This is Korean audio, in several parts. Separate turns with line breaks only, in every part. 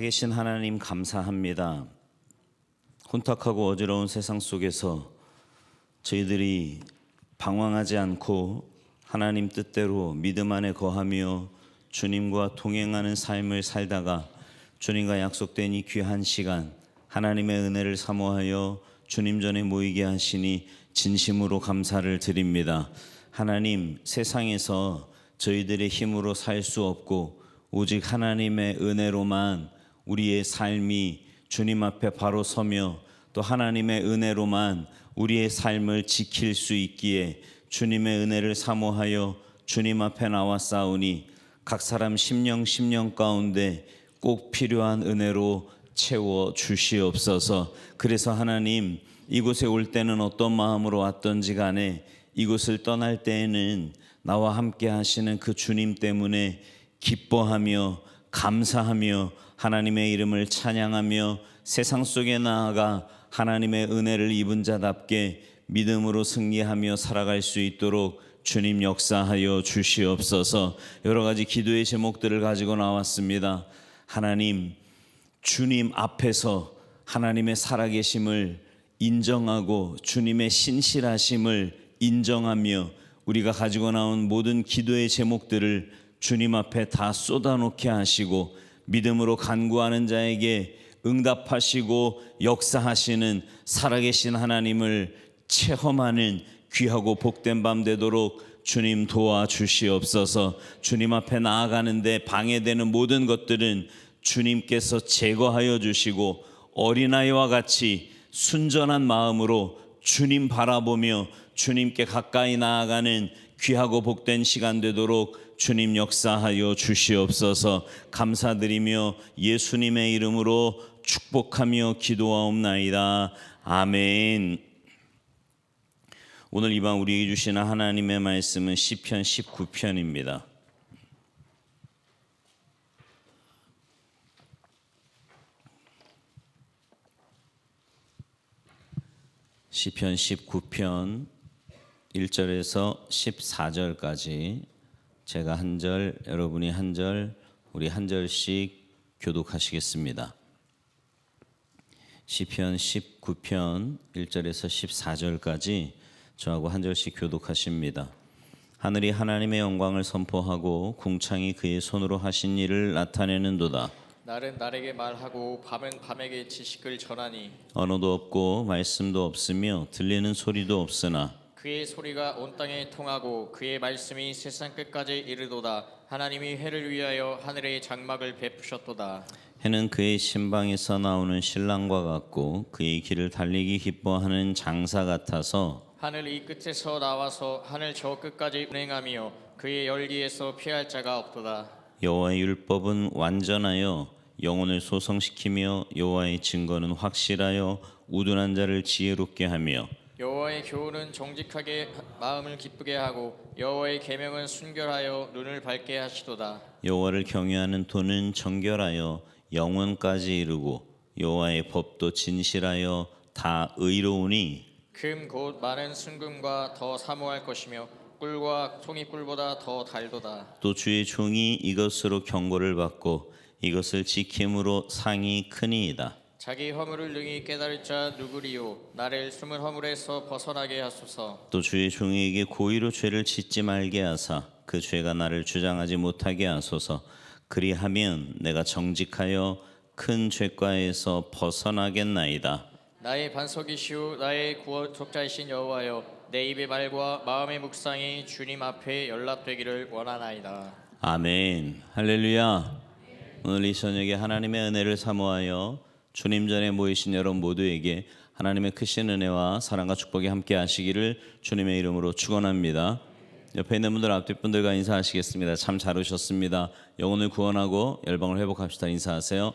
계신 하나님 감사합니다. 혼탁하고 어지러운 세상 속에서 저희들이 방황하지 않고 하나님 뜻대로 믿음 안에 거하며 주님과 동행하는 삶을 살다가 주님과 약속된 이 귀한 시간 하나님의 은혜를 사모하여 주님 전에 모이게 하시니 진심으로 감사를 드립니다. 하나님, 세상에서 저희들의 힘으로 살 수 없고 오직 하나님의 은혜로만 우리의 삶이 주님 앞에 바로 서며 또 하나님의 은혜로만 우리의 삶을 지킬 수 있기에 주님의 은혜를 사모하여 주님 앞에 나와 싸우니 각 사람 심령 가운데 꼭 필요한 은혜로 채워 주시옵소서. 그래서 하나님, 이곳에 올 때는 어떤 마음으로 왔던지 간에 이곳을 떠날 때에는 나와 함께 하시는 그 주님 때문에 기뻐하며 감사하며 하나님의 이름을 찬양하며 세상 속에 나아가 하나님의 은혜를 입은 자답게 믿음으로 승리하며 살아갈 수 있도록 주님 역사하여 주시옵소서. 여러 가지 기도의 제목들을 가지고 나왔습니다. 하나님, 주님 앞에서 하나님의 살아계심을 인정하고 주님의 신실하심을 인정하며 우리가 가지고 나온 모든 기도의 제목들을 주님 앞에 다 쏟아놓게 하시고 믿음으로 간구하는 자에게 응답하시고 역사하시는 살아계신 하나님을 체험하는 귀하고 복된 밤 되도록 주님 도와주시옵소서. 주님 앞에 나아가는데 방해되는 모든 것들은 주님께서 제거하여 주시고 어린아이와 같이 순전한 마음으로 주님 바라보며 주님께 가까이 나아가는 귀하고 복된 시간 되도록 주님 역사하여 주시옵소서. 감사드리며 예수님의 이름으로 축복하며 기도하옵나이다. 아멘. 오늘 이 밤 우리에게 주시는 하나님의 말씀은 시편 19편입니다. 시편 19편 1절에서 14절까지 제가 한 절, 여러분이 한 절, 우리 한 절씩 교독하시겠습니다. 시편 19편 1절에서 14절까지 저하고 한 절씩 교독하십니다. 하늘이 하나님의 영광을 선포하고 궁창이 그의 손으로 하신 일을 나타내는도다.
날은 날에게 말하고 밤은 밤에게 지식을 전하니
언어도 없고 말씀도 없으며 들리는 소리도 없으나
그의 소리가 온 땅에 통하고 그의 말씀이 세상 끝까지 이르도다. 하나님이 해를 위하여 하늘의 장막을 베푸셨도다.
해는 그의 신방에서 나오는 신랑과 같고 그의 길을 달리기 기뻐하는 장사 같아서
하늘 이 끝에서 나와서 하늘 저 끝까지 운행하며 그의 열기에서 피할 자가 없도다.
여호와의 율법은 완전하여 영혼을 소성시키며 여호와의 증거는 확실하여 우둔한 자를 지혜롭게 하며
여호와의 교훈은 정직하게 마음을 기쁘게 하고 여호와의 계명은 순결하여 눈을 밝게 하시도다.
여호와를 경외하는 도는 정결하여 영원까지 이르고 여호와의 법도 진실하여 다 의로우니
금 곧 많은 순금과 더 사모할 것이며 꿀과 송이꿀보다 더 달도다.
또 주의 종이 이것으로 경고를 받고 이것을 지킴으로 상이 크니이다.
자기 허물을 능히 깨달을 자 누구리요. 나를 숨은 허물에서 벗어나게 하소서.
또 주의 종에게 고의로 죄를 짓지 말게 하사 그 죄가 나를 주장하지 못하게 하소서. 그리하면 내가 정직하여 큰 죄과에서 벗어나겠나이다.
나의 반석이시오 나의 구속자이신 여호와여, 내 입의 말과 마음의 묵상이 주님 앞에 연락되기를 원하나이다.
아멘. 할렐루야. 오늘 이 저녁에 하나님의 은혜를 사모하여 주님 전에 모이신 여러분 모두에게 하나님의 크신 은혜와 사랑과 축복이 함께 하시기를 주님의 이름으로 축원합니다. 옆에 있는 분들 앞뒤 분들과 인사하시겠습니다. 참 잘 오셨습니다. 영혼을 구원하고 열방을 회복합시다. 인사하세요.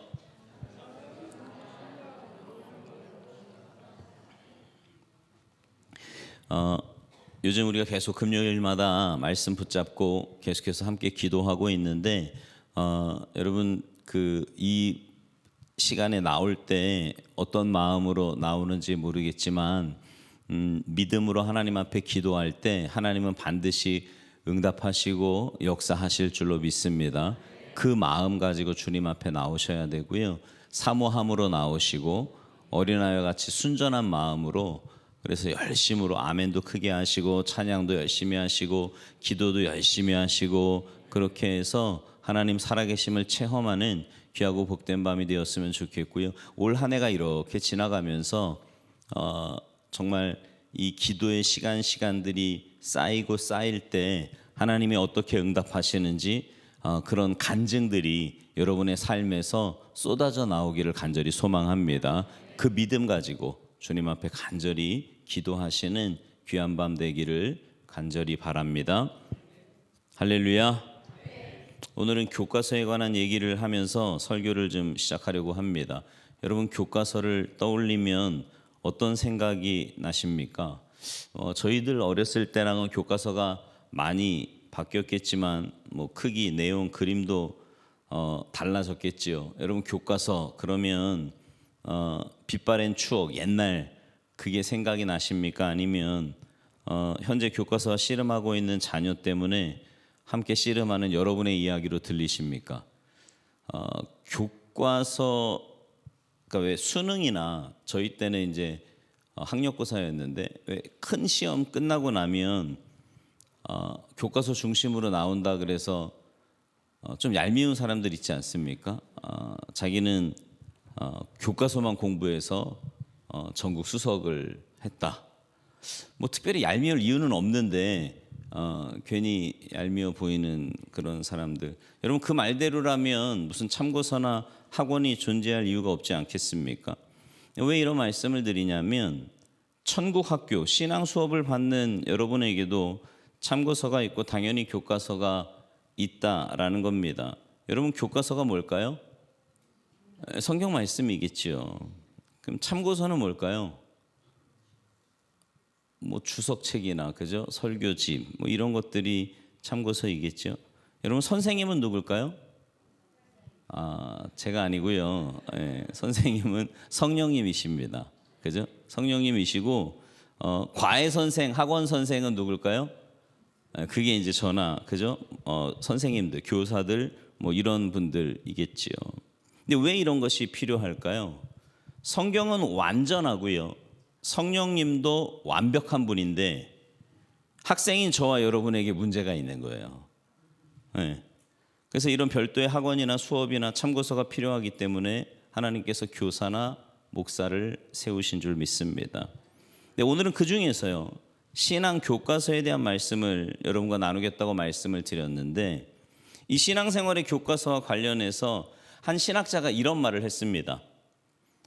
요즘 우리가 계속 금요일마다 말씀 붙잡고 계속해서 함께 기도하고 있는데 여러분 이 시간에 나올 때 어떤 마음으로 나오는지 모르겠지만 믿음으로 하나님 앞에 기도할 때 하나님은 반드시 응답하시고 역사하실 줄로 믿습니다. 그 마음 가지고 주님 앞에 나오셔야 되고요. 사모함으로 나오시고 어린아이와 같이 순전한 마음으로, 그래서 열심으로 아멘도 크게 하시고 찬양도 열심히 하시고 기도도 열심히 하시고, 그렇게 해서 하나님 살아계심을 체험하는 귀하고 복된 밤이 되었으면 좋겠고요. 올 한 해가 이렇게 지나가면서 정말 이 기도의 시간들이 쌓이고 쌓일 때 하나님이 어떻게 응답하시는지 그런 간증들이 여러분의 삶에서 쏟아져 나오기를 간절히 소망합니다. 그 믿음 가지고 주님 앞에 간절히 기도하시는 귀한 밤 되기를 간절히 바랍니다. 할렐루야. 오늘은 교과서에 관한 얘기를 하면서 설교를 좀 시작하려고 합니다. 여러분, 교과서를 떠올리면 어떤 생각이 나십니까? 저희들 어렸을 때랑은 교과서가 많이 바뀌었겠지만 뭐 크기, 내용, 그림도 달라졌겠지요. 여러분, 교과서 그러면 빛바랜 추억, 옛날 그게 생각이 나십니까? 아니면 현재 교과서와 씨름하고 있는 자녀 때문에 함께 씨름하는 여러분의 이야기로 들리십니까? 교과서, 그러니까 왜 수능이나 저희 때는 이제 학력고사였는데 왜 큰 시험 끝나고 나면 교과서 중심으로 나온다 그래서 좀 얄미운 사람들 있지 않습니까? 자기는 교과서만 공부해서 전국 수석을 했다. 뭐 특별히 얄미울 이유는 없는데 괜히 얄미워 보이는 그런 사람들. 여러분, 그 말대로라면 무슨 참고서나 학원이 존재할 이유가 없지 않겠습니까? 왜 이런 말씀을 드리냐면 천국 학교 신앙 수업을 받는 여러분에게도 참고서가 있고 당연히 교과서가 있다라는 겁니다. 여러분, 교과서가 뭘까요? 성경 말씀이겠지요. 그럼 참고서는 뭘까요? 뭐 주석책이나 그죠? 설교집 뭐 이런 것들이 참고서이겠죠. 여러분, 선생님은 누굴까요? 제가 아니고요. 선생님은 성령님이십니다. 그죠? 성령님이시고 과외 선생, 학원 선생은 누굴까요? 그게 이제 저나 그죠? 선생님들, 교사들 뭐 이런 분들이겠지요. 근데 왜 이런 것이 필요할까요? 성경은 완전하고요. 성령님도 완벽한 분인데 학생인 저와 여러분에게 문제가 있는 거예요. 그래서 이런 별도의 학원이나 수업이나 참고서가 필요하기 때문에 하나님께서 교사나 목사를 세우신 줄 믿습니다. 근데 오늘은 그 중에서요, 신앙 교과서에 대한 말씀을 여러분과 나누겠다고 말씀을 드렸는데, 이 신앙생활의 교과서와 관련해서 한 신학자가 이런 말을 했습니다.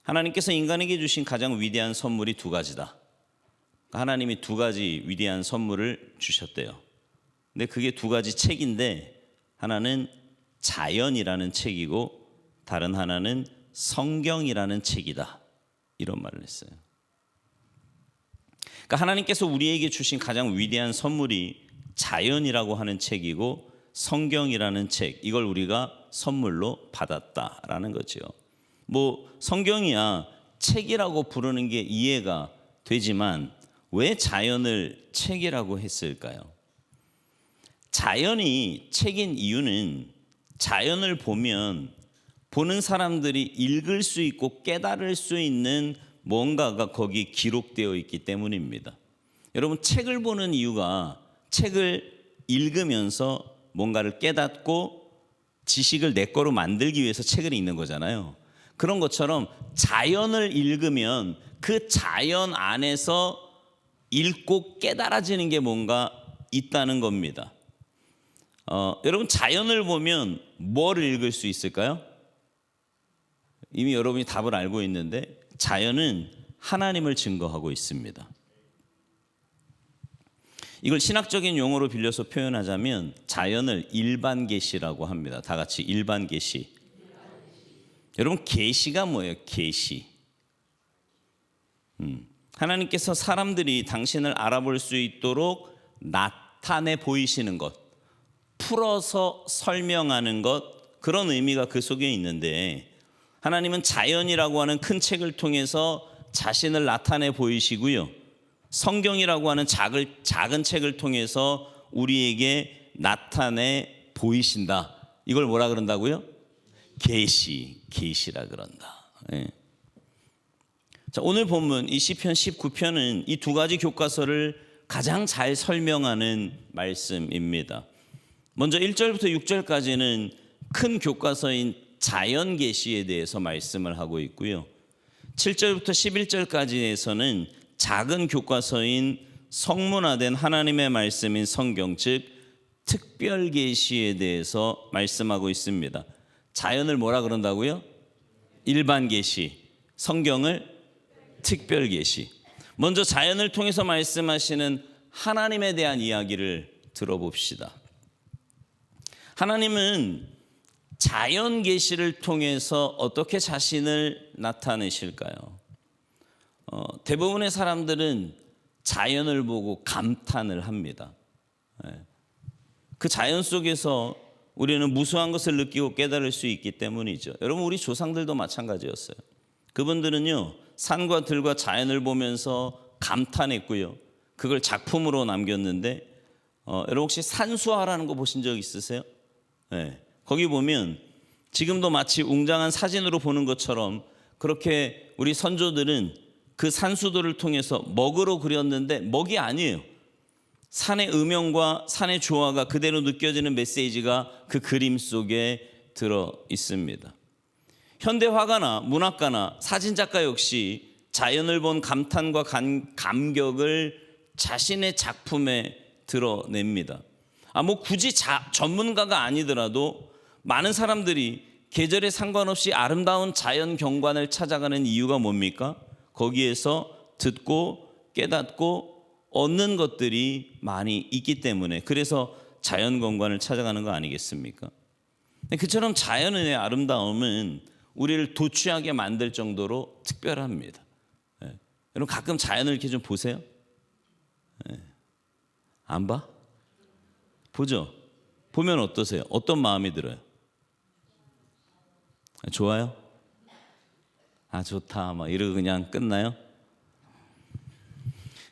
하나님께서 인간에게 주신 가장 위대한 선물이 두 가지다. 하나님이 두 가지 위대한 선물을 주셨대요. 근데 그게 두 가지 책인데, 하나는 자연이라는 책이고 다른 하나는 성경이라는 책이다. 이런 말을 했어요. 그러니까 하나님께서 우리에게 주신 가장 위대한 선물이 자연이라고 하는 책이고 성경이라는 책, 이걸 우리가 선물로 받았다라는 거죠. 뭐 성경이야 책이라고 부르는 게 이해가 되지만 왜 자연을 책이라고 했을까요? 자연이 책인 이유는 자연을 보면 보는 사람들이 읽을 수 있고 깨달을 수 있는 뭔가가 거기 기록되어 있기 때문입니다. 여러분, 책을 보는 이유가 책을 읽으면서 뭔가를 깨닫고 지식을 내 거로 만들기 위해서 책을 읽는 거잖아요. 그런 것처럼 자연을 읽으면 그 자연 안에서 읽고 깨달아지는 게 뭔가 있다는 겁니다. 여러분, 자연을 보면 뭘 읽을 수 있을까요? 이미 여러분이 답을 알고 있는데 자연은 하나님을 증거하고 있습니다. 이걸 신학적인 용어로 빌려서 표현하자면 자연을 일반 계시라고 합니다. 다 같이 일반 계시. 여러분, 계시가 뭐예요? 계시. 하나님께서 사람들이 당신을 알아볼 수 있도록 나타내 보이시는 것, 풀어서 설명하는 것, 그런 의미가 그 속에 있는데 하나님은 자연이라고 하는 큰 책을 통해서 자신을 나타내 보이시고요, 성경이라고 하는 작은 책을 통해서 우리에게 나타내 보이신다. 이걸 뭐라 그런다고요? 계시라 그런다. 예. 자, 오늘 본문 이 시편 19편은 이 두 가지 교과서를 가장 잘 설명하는 말씀입니다. 먼저 1절부터 6절까지는 큰 교과서인 자연 계시에 대해서 말씀을 하고 있고요. 7절부터 11절까지에서는 작은 교과서인 성문화된 하나님의 말씀인 성경, 즉 특별 계시에 대해서 말씀하고 있습니다. 자연을 뭐라 그런다고요? 일반 계시, 성경을 특별 계시. 먼저 자연을 통해서 말씀하시는 하나님에 대한 이야기를 들어봅시다. 하나님은 자연 계시를 통해서 어떻게 자신을 나타내실까요? 대부분의 사람들은 자연을 보고 감탄을 합니다. 그 자연 속에서 우리는 무수한 것을 느끼고 깨달을 수 있기 때문이죠. 여러분, 우리 조상들도 마찬가지였어요. 그분들은요, 산과 들과 자연을 보면서 감탄했고요, 그걸 작품으로 남겼는데, 여러분 혹시 산수화라는 거 보신 적 있으세요? 네. 거기 보면 지금도 마치 웅장한 사진으로 보는 것처럼 그렇게 우리 선조들은 그 산수도를 통해서 먹으로 그렸는데 먹이 아니에요. 산의 음영과 산의 조화가 그대로 느껴지는 메시지가 그 그림 속에 들어 있습니다. 현대 화가나 문학가나 사진작가 역시 자연을 본 감탄과 감격을 자신의 작품에 드러냅니다. 뭐 굳이 전문가가 아니더라도 많은 사람들이 계절에 상관없이 아름다운 자연 경관을 찾아가는 이유가 뭡니까? 거기에서 듣고 깨닫고 얻는 것들이 많이 있기 때문에, 그래서 자연 경관을 찾아가는 거 아니겠습니까? 그처럼 자연의 아름다움은 우리를 도취하게 만들 정도로 특별합니다. 여러분 가끔 자연을 이렇게 좀 보세요? 안 봐? 보죠? 보면 어떠세요? 어떤 마음이 들어요? 좋아요? 좋다 막 이러고 그냥 끝나요?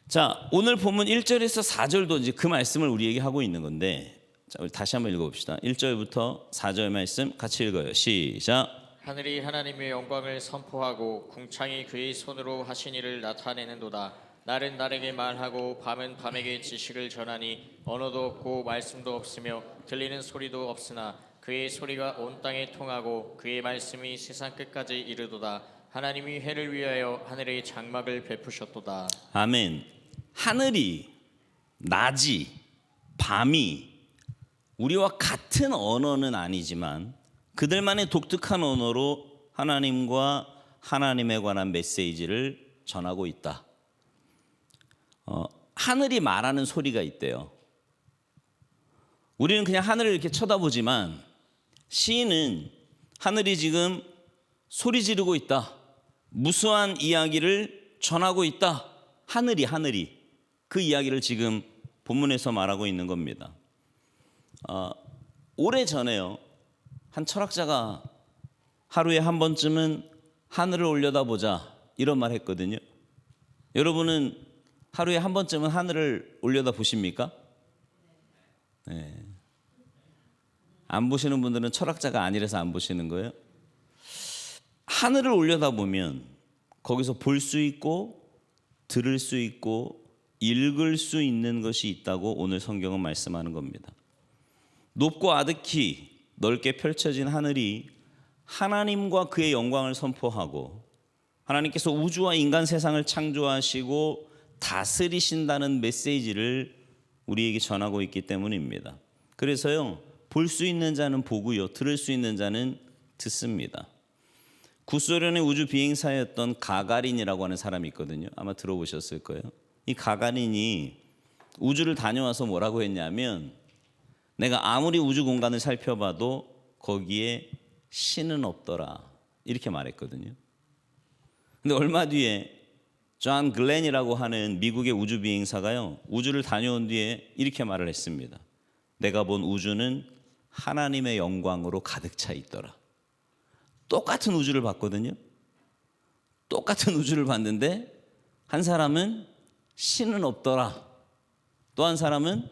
자, 오늘 본문 1절에서 4절도 이제 그 말씀을 우리에게 하고 있는 건데, 자, 우리 다시 한번 읽어봅시다. 1절부터 4절 말씀 같이 읽어요. 시작.
하늘이 하나님의 영광을 선포하고 궁창이 그의 손으로 하신 일을 나타내는도다. 날은 날에게 말하고 밤은 밤에게 지식을 전하니 언어도 없고 말씀도 없으며 들리는 소리도 없으나 그의 소리가 온 땅에 통하고 그의 말씀이 세상 끝까지 이르도다. 하나님이 해를 위하여 하늘의 장막을 베푸셨도다.
아멘. 하늘이, 낮이, 밤이 우리와 같은 언어는 아니지만 그들만의 독특한 언어로 하나님과 하나님에 관한 메시지를 전하고 있다. 하늘이 말하는 소리가 있대요. 우리는 그냥 하늘을 이렇게 쳐다보지만 시인은 하늘이 지금 소리 지르고 있다, 무수한 이야기를 전하고 있다. 하늘이 그 이야기를 지금 본문에서 말하고 있는 겁니다. 오래전에요, 한 철학자가 하루에 한 번쯤은 하늘을 올려다보자 이런 말 했거든요. 여러분은 하루에 한 번쯤은 하늘을 올려다보십니까? 네. 안 보시는 분들은 철학자가 아니라서 안 보시는 거예요. 하늘을 올려다보면 거기서 볼 수 있고 들을 수 있고 읽을 수 있는 것이 있다고 오늘 성경은 말씀하는 겁니다. 높고 아득히 넓게 펼쳐진 하늘이 하나님과 그의 영광을 선포하고 하나님께서 우주와 인간 세상을 창조하시고 다스리신다는 메시지를 우리에게 전하고 있기 때문입니다. 그래서요, 볼 수 있는 자는 보고요, 들을 수 있는 자는 듣습니다. 구소련의 우주 비행사였던 가가린이라고 하는 사람이 있거든요. 아마 들어보셨을 거예요. 이 가가린이 우주를 다녀와서 뭐라고 했냐면, 내가 아무리 우주 공간을 살펴봐도 거기에 신은 없더라, 이렇게 말했거든요. 근데 얼마 뒤에 존 글렌이라고 하는 미국의 우주 비행사가요, 우주를 다녀온 뒤에 이렇게 말을 했습니다. 내가 본 우주는 하나님의 영광으로 가득 차 있더라. 똑같은 우주를 봤거든요. 똑같은 우주를 봤는데 한 사람은 신은 없더라, 또 한 사람은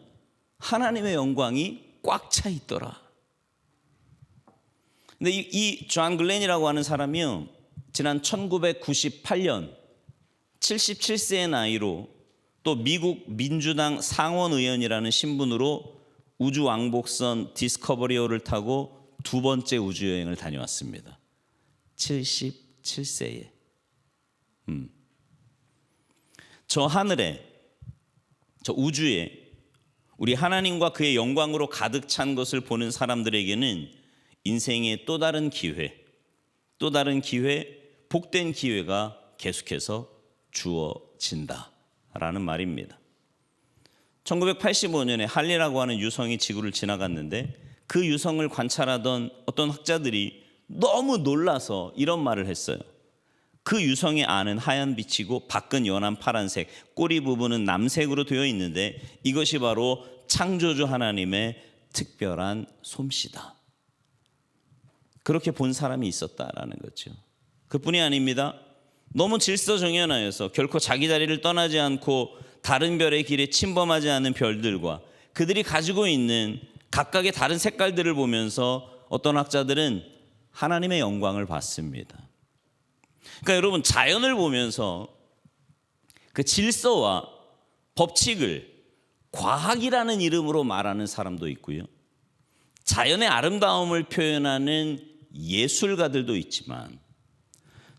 하나님의 영광이 꽉 차 있더라. 근데 이존 글렌이라고 하는 사람이요, 지난 1998년 77세의 나이로 또 미국 민주당 상원 의원이라는 신분으로 우주 왕복선 디스커버리호를 타고 두 번째 우주 여행을 다녀왔습니다. 77세에. 저 하늘에, 저 우주에 우리 하나님과 그의 영광으로 가득 찬 것을 보는 사람들에게는 인생의 또 다른 기회, 복된 기회가 계속해서 주어진다라는 말입니다. 1985년에 할리라고 하는 유성이 지구를 지나갔는데 그 유성을 관찰하던 어떤 학자들이 너무 놀라서 이런 말을 했어요. 그 유성의 안은 하얀 빛이고 밖은 연한 파란색, 꼬리 부분은 남색으로 되어 있는데 이것이 바로 창조주 하나님의 특별한 솜씨다. 그렇게 본 사람이 있었다라는 거죠. 그뿐이 아닙니다. 너무 질서정연하여서 결코 자기 자리를 떠나지 않고 다른 별의 길에 침범하지 않는 별들과 그들이 가지고 있는 각각의 다른 색깔들을 보면서 어떤 학자들은 하나님의 영광을 봤습니다. 그러니까 여러분, 자연을 보면서 그 질서와 법칙을 과학이라는 이름으로 말하는 사람도 있고요, 자연의 아름다움을 표현하는 예술가들도 있지만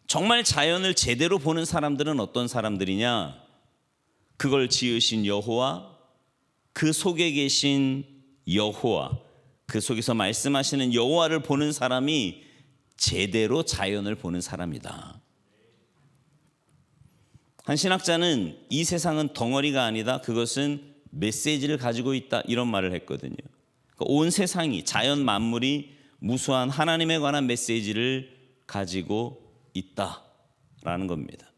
정말 자연을 제대로 보는 사람들은 어떤 사람들이냐? 그걸 지으신 여호와, 그 속에 계신 여호와, 그 속에서 말씀하시는 여호와를 보는 사람이 제대로 자연을 보는 사람이다. 한 신학자는 이 세상은 덩어리가 아니다, 그것은 메시지를 가지고 있다, 이런 말을 했거든요. 그러니까 온 세상이, 자연 만물이 무수한 하나님에 관한 메시지를 가지고 있다라는 겁니다.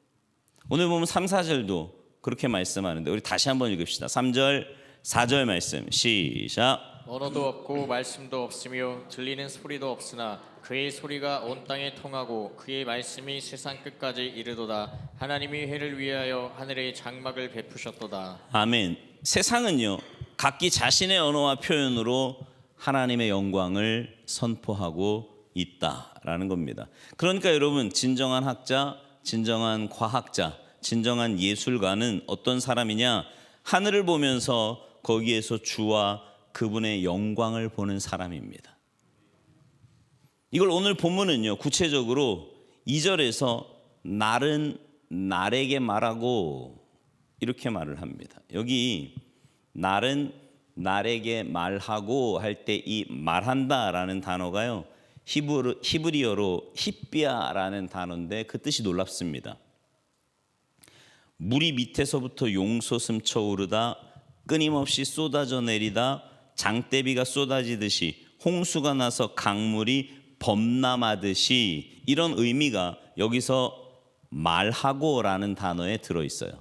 오늘 보면 3, 4절도 그렇게 말씀하는데 우리 다시 한번 읽읍시다. 3절, 4절 말씀 시작.
언어도 없고 말씀도 없으며 들리는 소리도 없으나 그의 소리가 온 땅에 통하고 그의 말씀이 세상 끝까지 이르도다. 하나님이 해를 위하여 하늘에 장막을 베푸셨도다.
아멘. 세상은요, 각기 자신의 언어와 표현으로 하나님의 영광을 선포하고 있다라는 겁니다. 그러니까 여러분, 진정한 학자, 진정한 과학자, 진정한 예술가는 어떤 사람이냐? 하늘을 보면서 거기에서 주와 그분의 영광을 보는 사람입니다. 이걸 오늘 본문은요, 구체적으로 2절에서 날은 날에게 말하고 이렇게 말을 합니다. 여기 날은 날에게 말하고 할 때 이 말한다라는 단어가요, 히브리어로 히비아라는 단어인데 그 뜻이 놀랍습니다. 물이 밑에서부터 용솟음 쳐오르다, 끊임없이 쏟아져 내리다, 장대비가 쏟아지듯이 홍수가 나서 강물이 범람하듯이, 이런 의미가 여기서 말하고라는 단어에 들어있어요.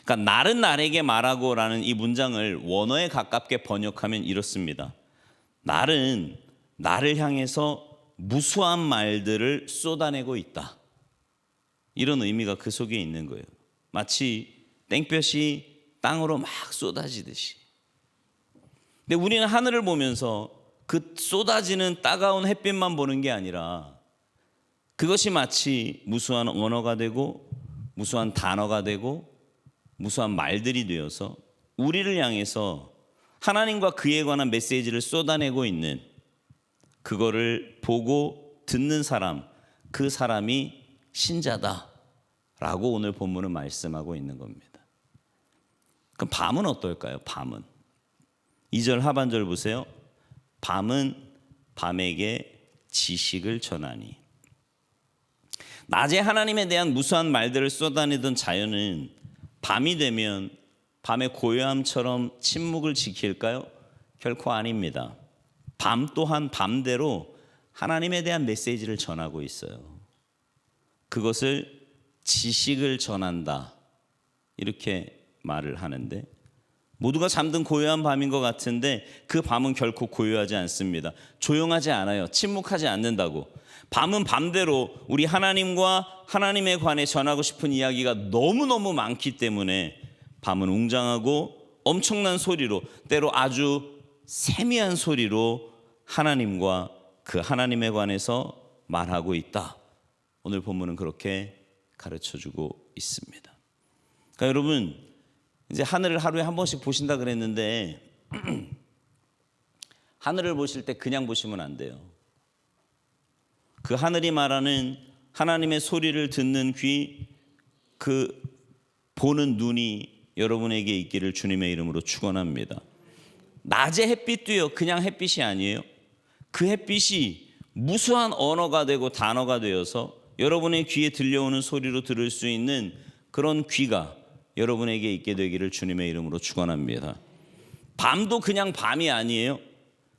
그러니까 날은 날에게 말하고라는 이 문장을 원어에 가깝게 번역하면 이렇습니다. 날은 나를 향해서 무수한 말들을 쏟아내고 있다. 이런 의미가 그 속에 있는 거예요. 마치 땡볕이 땅으로 막 쏟아지듯이. 근데 우리는 하늘을 보면서 그 쏟아지는 따가운 햇빛만 보는 게 아니라 그것이 마치 무수한 언어가 되고 무수한 단어가 되고 무수한 말들이 되어서 우리를 향해서 하나님과 그에 관한 메시지를 쏟아내고 있는, 그거를 보고 듣는 사람, 그 사람이 신자다라고 오늘 본문은 말씀하고 있는 겁니다. 그럼 밤은 어떨까요? 밤은 2절 하반절 보세요. 밤은 밤에게 지식을 전하니. 낮에 하나님에 대한 무수한 말들을 쏟아내던 자연은 밤이 되면 밤의 고요함처럼 침묵을 지킬까요? 결코 아닙니다. 밤 또한 밤대로 하나님에 대한 메시지를 전하고 있어요. 그것을 지식을 전한다, 이렇게 말을 하는데, 모두가 잠든 고요한 밤인 것 같은데 그 밤은 결코 고요하지 않습니다. 조용하지 않아요. 침묵하지 않는다고. 밤은 밤대로 우리 하나님과 하나님에 관해 전하고 싶은 이야기가 너무너무 많기 때문에 밤은 웅장하고 엄청난 소리로, 때로 아주 세미한 소리로 하나님과 그 하나님에 관해서 말하고 있다. 오늘 본문은 그렇게 가르쳐주고 있습니다. 그러니까 여러분, 이제 하늘을 하루에 한 번씩 보신다 그랬는데 하늘을 보실 때 그냥 보시면 안 돼요. 그 하늘이 말하는 하나님의 소리를 듣는 귀, 그 보는 눈이 여러분에게 있기를 주님의 이름으로 축원합니다. 낮에 햇빛도요, 그냥 햇빛이 아니에요. 그 햇빛이 무수한 언어가 되고 단어가 되어서 여러분의 귀에 들려오는 소리로 들을 수 있는 그런 귀가 여러분에게 있게 되기를 주님의 이름으로 축원합니다. 밤도 그냥 밤이 아니에요.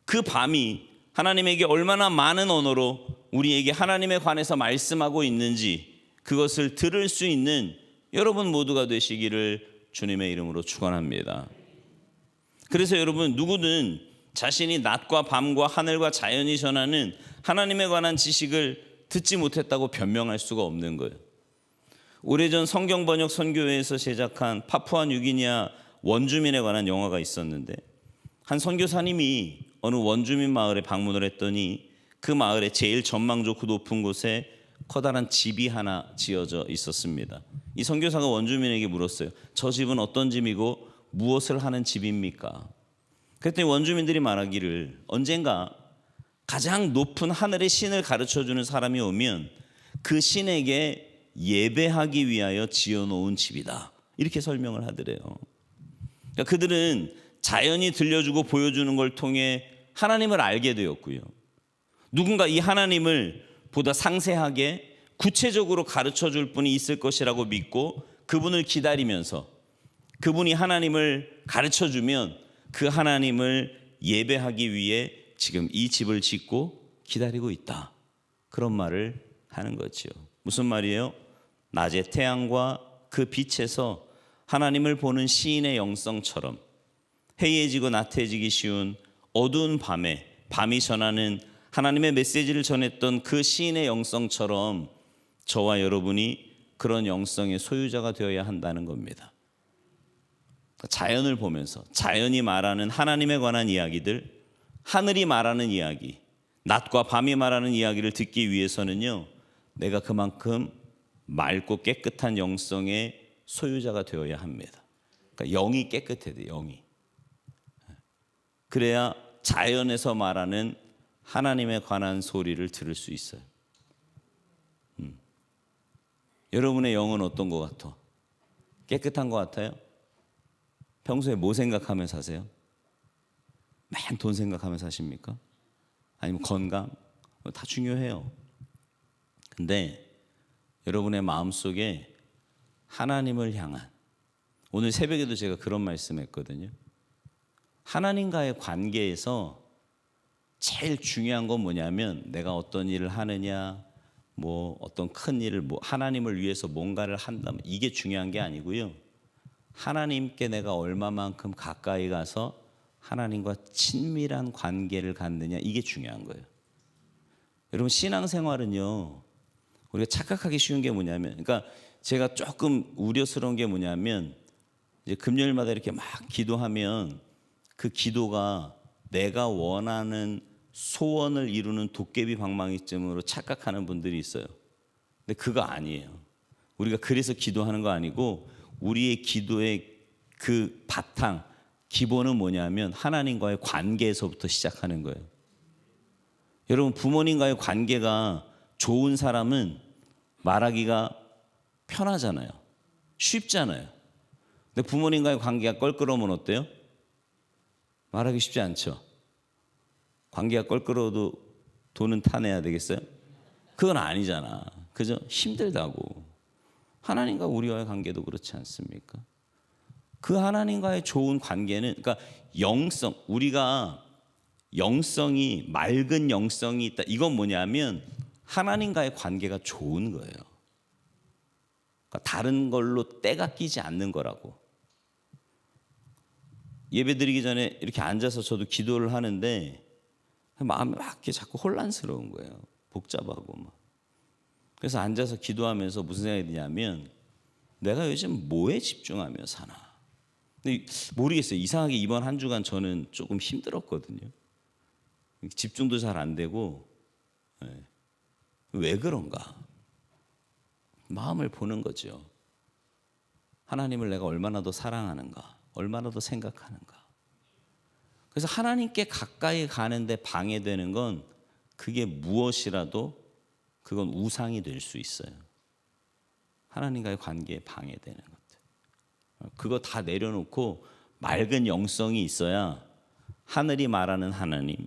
그 밤이 하나님에게 얼마나 많은 언어로 우리에게 하나님에 관해서 말씀하고 있는지 그것을 들을 수 있는 여러분 모두가 되시기를 주님의 이름으로 축원합니다. 그래서 여러분, 누구든 자신이 낮과 밤과 하늘과 자연이 전하는 하나님에 관한 지식을 듣지 못했다고 변명할 수가 없는 거예요. 오래전 성경번역 선교회에서 제작한 파푸아 뉴기니아 원주민에 관한 영화가 있었는데, 한 선교사님이 어느 원주민 마을에 방문을 했더니 그 마을에 제일 전망 좋고 높은 곳에 커다란 집이 하나 지어져 있었습니다. 이 선교사가 원주민에게 물었어요. 저 집은 어떤 집이고 무엇을 하는 집입니까? 그랬더니 원주민들이 말하기를, 언젠가 가장 높은 하늘의 신을 가르쳐주는 사람이 오면 그 신에게 예배하기 위하여 지어놓은 집이다, 이렇게 설명을 하더래요. 그러니까 그들은 자연이 들려주고 보여주는 걸 통해 하나님을 알게 되었고요, 누군가 이 하나님을 보다 상세하게 구체적으로 가르쳐줄 분이 있을 것이라고 믿고 그분을 기다리면서 그분이 하나님을 가르쳐주면 그 하나님을 예배하기 위해 지금 이 집을 짓고 기다리고 있다, 그런 말을 하는 거죠. 무슨 말이에요? 낮의 태양과 그 빛에서 하나님을 보는 시인의 영성처럼 해이해지고 나태해지기 쉬운 어두운 밤에 밤이 전하는 하나님의 메시지를 전했던 그 시인의 영성처럼 저와 여러분이 그런 영성의 소유자가 되어야 한다는 겁니다. 자연을 보면서 자연이 말하는 하나님에 관한 이야기들, 하늘이 말하는 이야기, 낮과 밤이 말하는 이야기를 듣기 위해서는요, 내가 그만큼 맑고 깨끗한 영성의 소유자가 되어야 합니다. 그러니까 영이 깨끗해야 돼요. 영이. 그래야 자연에서 말하는 하나님에 관한 소리를 들을 수 있어요. 여러분의 영은 어떤 것 같아? 깨끗한 것 같아요? 평소에 뭐 생각하며 사세요? 맨 돈 생각하며 사십니까? 아니면 건강? 다 중요해요. 근데 여러분의 마음속에 하나님을 향한, 오늘 새벽에도 제가 그런 말씀했거든요. 하나님과의 관계에서 제일 중요한 건 뭐냐면, 내가 어떤 일을 하느냐, 뭐 어떤 큰 일을 하나님을 위해서 뭔가를 한다면 이게 중요한 게 아니고요, 하나님께 내가 얼마만큼 가까이 가서 하나님과 친밀한 관계를 갖느냐, 이게 중요한 거예요. 여러분, 신앙생활은요, 우리가 착각하기 쉬운 게 뭐냐면, 그러니까 제가 조금 우려스러운 게 뭐냐면, 이제 금요일마다 이렇게 막 기도하면 그 기도가 내가 원하는 소원을 이루는 도깨비 방망이쯤으로 착각하는 분들이 있어요. 근데 그거 아니에요. 우리가 그래서 기도하는 거 아니고, 우리의 기도의 그 바탕, 기본은 뭐냐면 하나님과의 관계에서부터 시작하는 거예요. 여러분, 부모님과의 관계가 좋은 사람은 말하기가 편하잖아요. 쉽잖아요. 근데 부모님과의 관계가 껄끄러우면 어때요? 말하기 쉽지 않죠. 관계가 껄끄러워도 돈은 타내야 되겠어요? 그건 아니잖아. 그죠? 힘들다고. 하나님과 우리와의 관계도 그렇지 않습니까? 그 하나님과의 좋은 관계는, 그러니까 영성, 우리가 영성이, 맑은 영성이 있다, 이건 뭐냐면 하나님과의 관계가 좋은 거예요. 그러니까 다른 걸로 때가 끼지 않는 거라고. 예배 드리기 전에 이렇게 앉아서 저도 기도를 하는데 마음이 막 이렇게 자꾸 혼란스러운 거예요. 복잡하고 막. 그래서 앉아서 기도하면서 무슨 생각이 드냐면, 내가 요즘 뭐에 집중하며 사나. 근데 모르겠어요. 이상하게 이번 한 주간 저는 조금 힘들었거든요. 집중도 잘 안 되고 왜 그런가? 마음을 보는 거죠. 하나님을 내가 얼마나 더 사랑하는가, 얼마나 더 생각하는가. 그래서 하나님께 가까이 가는데 방해되는 건 그게 무엇이라도 그건 우상이 될 수 있어요. 하나님과의 관계에 방해되는 것들. 그거 다 내려놓고 맑은 영성이 있어야 하늘이 말하는 하나님,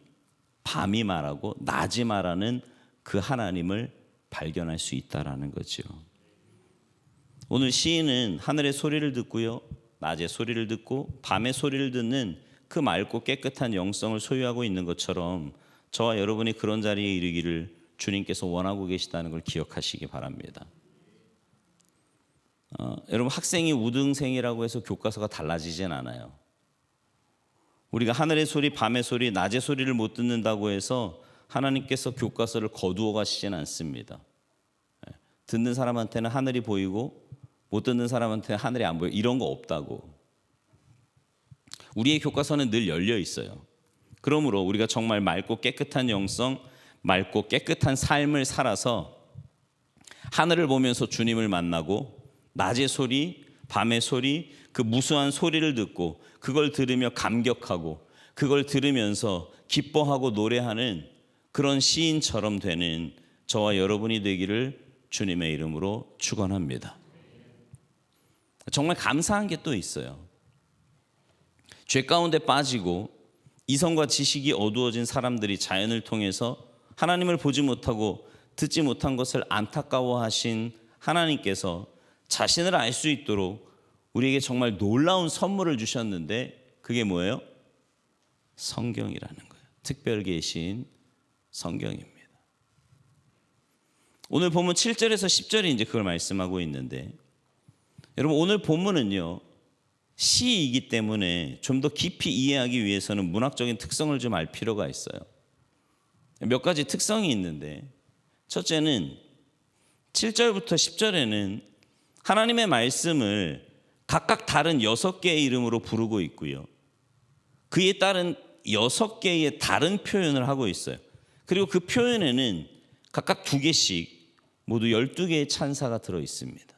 밤이 말하고 낮이 말하는 그 하나님을 발견할 수 있다라는 거죠. 오늘 시인은 하늘의 소리를 듣고요, 낮의 소리를 듣고 밤의 소리를 듣는 그 맑고 깨끗한 영성을 소유하고 있는 것처럼 저와 여러분이 그런 자리에 이르기를 주님께서 원하고 계시다는 걸 기억하시기 바랍니다. 여러분, 학생이 우등생이라고 해서 교과서가 달라지진 않아요. 우리가 하늘의 소리, 밤의 소리, 낮의 소리를 못 듣는다고 해서 하나님께서 교과서를 거두어 가시진 않습니다. 듣는 사람한테는 하늘이 보이고 못 듣는 사람한테는 하늘이 안 보여, 이런 거 없다고. 우리의 교과서는 늘 열려 있어요. 그러므로 우리가 정말 맑고 깨끗한 영성, 맑고 깨끗한 삶을 살아서 하늘을 보면서 주님을 만나고 낮의 소리, 밤의 소리, 그 무수한 소리를 듣고 그걸 들으며 감격하고 그걸 들으면서 기뻐하고 노래하는 그런 시인처럼 되는 저와 여러분이 되기를 주님의 이름으로 축원합니다. 정말 감사한 게 또 있어요. 죄 가운데 빠지고 이성과 지식이 어두워진 사람들이 자연을 통해서 하나님을 보지 못하고 듣지 못한 것을 안타까워하신 하나님께서 자신을 알 수 있도록 우리에게 정말 놀라운 선물을 주셨는데 그게 뭐예요? 성경이라는 거예요. 특별 계신 성경입니다. 오늘 본문 7절에서 10절이 이제 그걸 말씀하고 있는데, 여러분 오늘 본문은요 시이기 때문에 좀 더 깊이 이해하기 위해서는 문학적인 특성을 좀 알 필요가 있어요. 몇 가지 특성이 있는데, 첫째는 7절부터 10절에는 하나님의 말씀을 각각 다른 6개의 이름으로 부르고 있고요, 그에 따른 6개의 다른 표현을 하고 있어요. 그리고 그 표현에는 각각 2개씩 모두 12개의 찬사가 들어 있습니다.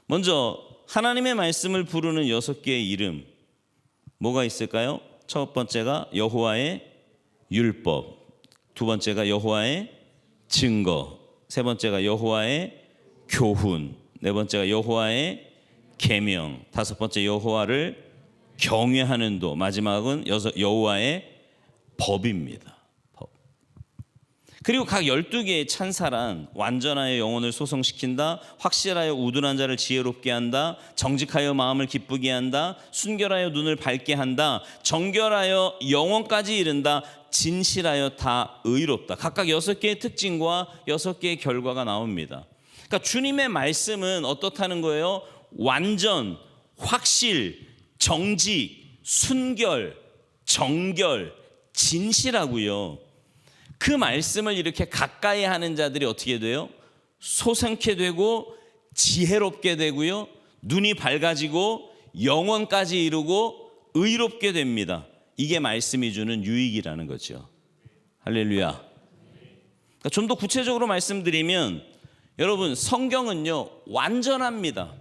먼저 하나님의 말씀을 부르는 6개의 이름, 뭐가 있을까요? 첫 번째가 여호와의 율법, 두 번째가 여호와의 증거, 세 번째가 여호와의 교훈, 네 번째가 여호와의 계명, 다섯 번째 여호와를 경외하는 도, 마지막은 여호와의 법입니다. 법. 그리고 각 12개의 찬사란 완전하여 영혼을 소성시킨다, 확실하여 우둔한 자를 지혜롭게 한다, 정직하여 마음을 기쁘게 한다, 순결하여 눈을 밝게 한다, 정결하여 영혼까지 이른다, 진실하여 다 의롭다. 각각 6개의 특징과 6개의 결과가 나옵니다. 그러니까 주님의 말씀은 어떻다는 거예요? 완전, 확실, 정직, 순결, 정결, 진실하고요. 그 말씀을 이렇게 가까이 하는 자들이 어떻게 돼요? 소생케 되고 지혜롭게 되고요, 눈이 밝아지고 영혼까지 이루고 의롭게 됩니다. 이게 말씀이 주는 유익이라는 거죠. 할렐루야. 그러니까 좀 더 구체적으로 말씀드리면, 여러분 성경은요 완전합니다.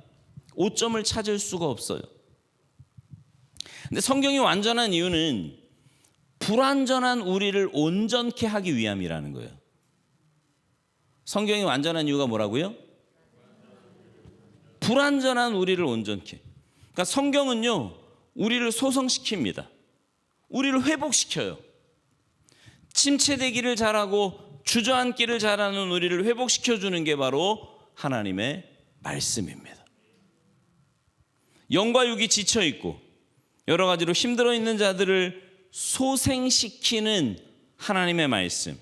오점을 찾을 수가 없어요. 근데 성경이 완전한 이유는 불완전한 우리를 온전케 하기 위함이라는 거예요. 성경이 완전한 이유가 뭐라고요? 불완전한 우리를 온전케. 그러니까 성경은요 우리를 소성시킵니다. 우리를 회복시켜요. 침체되기를 잘하고 주저앉기를 잘하는 우리를 회복시켜주는 게 바로 하나님의 말씀입니다. 영과 육이 지쳐있고 여러 가지로 힘들어 있는 자들을 소생시키는 하나님의 말씀.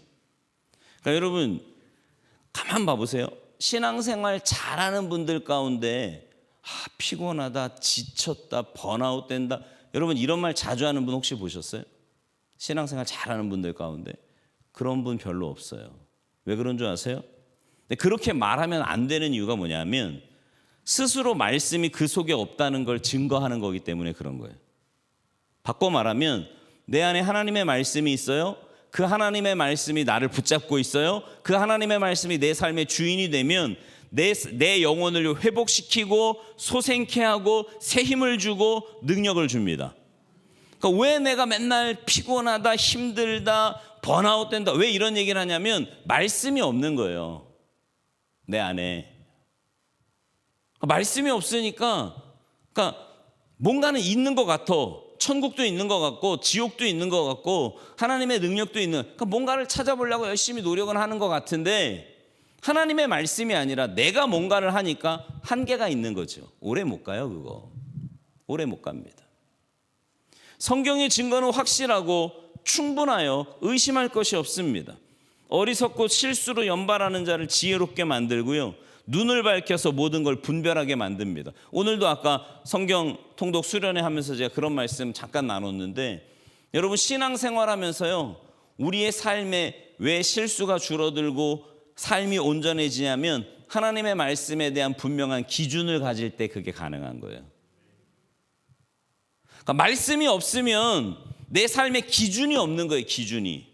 그러니까 여러분 가만 봐보세요. 신앙생활 잘하는 분들 가운데 피곤하다, 지쳤다, 번아웃 된다, 여러분 이런 말 자주 하는 분 혹시 보셨어요? 신앙생활 잘하는 분들 가운데 그런 분 별로 없어요. 왜 그런 줄 아세요? 근데 그렇게 말하면 안 되는 이유가 뭐냐면 스스로 말씀이 그 속에 없다는 걸 증거하는 거기 때문에 그런 거예요. 바꿔 말하면 내 안에 하나님의 말씀이 있어요. 그 하나님의 말씀이 나를 붙잡고 있어요. 그 하나님의 말씀이 내 삶의 주인이 되면 내 영혼을 회복시키고 소생케 하고 새 힘을 주고 능력을 줍니다. 그러니까 왜 내가 맨날 피곤하다, 힘들다, 번아웃 된다, 왜 이런 얘기를 하냐면 말씀이 없는 거예요. 내 안에. 말씀이 없으니까 그러니까 뭔가는 있는 것 같아. 천국도 있는 것 같고 지옥도 있는 것 같고 하나님의 능력도 있는, 그러니까 뭔가를 찾아보려고 열심히 노력은 하는 것 같은데 하나님의 말씀이 아니라 내가 뭔가를 하니까 한계가 있는 거죠. 오래 못 가요. 그거 오래 못 갑니다. 성경의 증거는 확실하고 충분하여 의심할 것이 없습니다. 어리석고 실수로 연발하는 자를 지혜롭게 만들고요, 눈을 밝혀서 모든 걸 분별하게 만듭니다. 오늘도 아까 성경 통독 수련회 하면서 제가 그런 말씀 잠깐 나눴는데, 여러분 신앙생활하면서요, 우리의 삶에 왜 실수가 줄어들고 삶이 온전해지냐면 하나님의 말씀에 대한 분명한 기준을 가질 때 그게 가능한 거예요. 그러니까 말씀이 없으면 내 삶의 기준이 없는 거예요. 기준이.